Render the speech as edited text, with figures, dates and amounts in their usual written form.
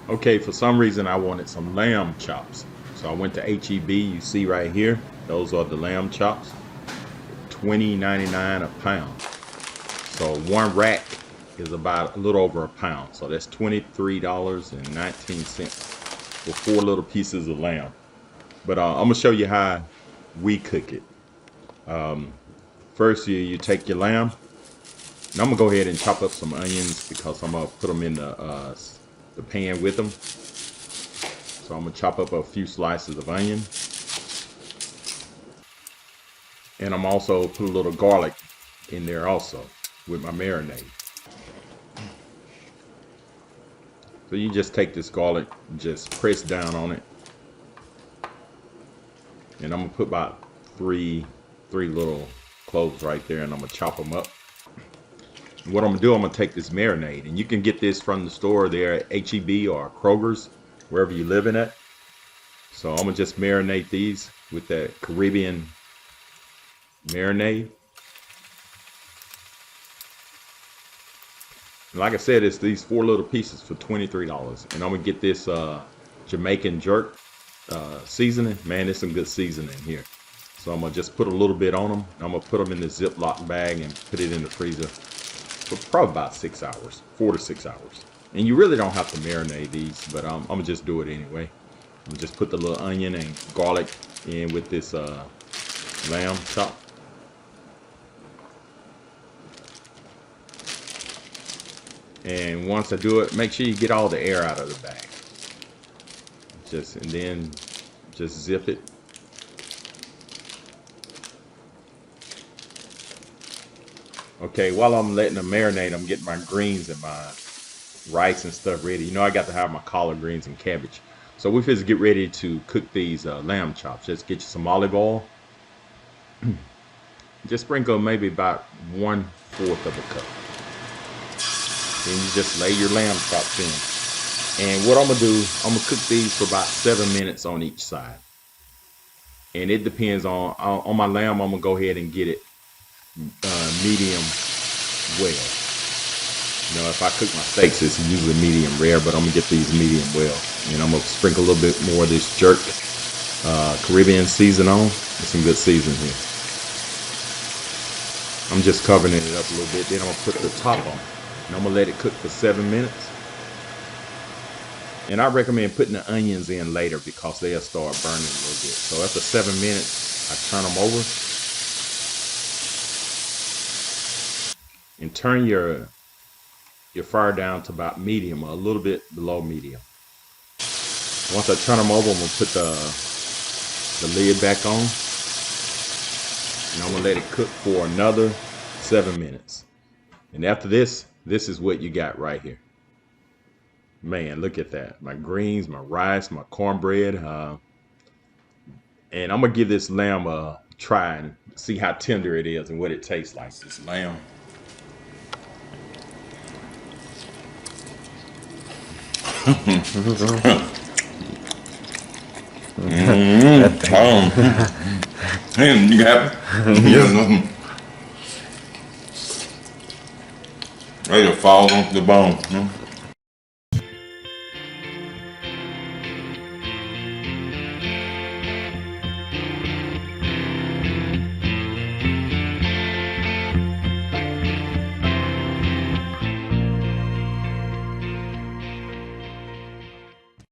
Okay, for some reason I wanted some lamb chops. So I went to HEB, you see right here, those are the lamb chops. $20.99 a pound. So one rack is about a little over a pound. So that's $23.19 for 4 little pieces of lamb. But I'm gonna show you how we cook it. First, you take your lamb. And I'm gonna go ahead and chop up some onions because I'm gonna put them in the pan with them. So I'm gonna chop up a few slices of onion. And I'm also put a little garlic in there also with my marinade. So you just take this garlic, just press down on it. And I'm gonna put about three little cloves right there, and I'm gonna chop them up. And what I'm gonna do, I'm gonna take this marinade, and you can get this from the store there at HEB or Kroger's, wherever you live in at. So I'm gonna just marinate these with that Caribbean marinade. And like I said, it's these 4 little pieces for $23. And I'm gonna get this Jamaican jerk seasoning. Man, there's some good seasoning here. So I'm gonna just put a little bit on them. I'm gonna put them in this Ziploc bag and put it in the freezer for probably about 6 hours, 4 to 6 hours. And you really don't have to marinate these, but I'm gonna just do it anyway. I'm gonna just put the little onion and garlic in with this lamb chop. And once I do it, make sure you get all the air out of the bag. And then just zip it. Okay, while I'm letting them marinate, I'm getting my greens and my rice and stuff ready. You know, I got to have my collard greens and cabbage. So we're supposed to get ready to cook these lamb chops. Just get you some olive oil. Just sprinkle maybe about 1/4 of a cup. Then you just lay your lamb chops in. And what I'm gonna do, I'm gonna cook these for about 7 minutes on each side. And it depends on my lamb. I'm gonna go ahead and get it medium well. You know, if I cook my steaks, it's usually medium rare, but I'm gonna get these medium well. And I'm gonna sprinkle a little bit more of this jerk Caribbean season on. There's some good seasoning here. I'm just covering it up a little bit. Then I'm gonna put the top on. And I'm gonna let it cook for 7 minutes. And I recommend putting the onions in later because they'll start burning a little bit. So after 7 minutes, I turn them over. And turn your fire down to about medium, or a little bit below medium. Once I turn them over, I'm gonna put the lid back on. And I'm gonna let it cook for another 7 minutes. And after this is what you got right here. Man, look at that. My greens, my rice, my cornbread. And I'm gonna give this lamb a try and see how tender it is and what it tastes like. This lamb. You happy? Ready to fall off the bone.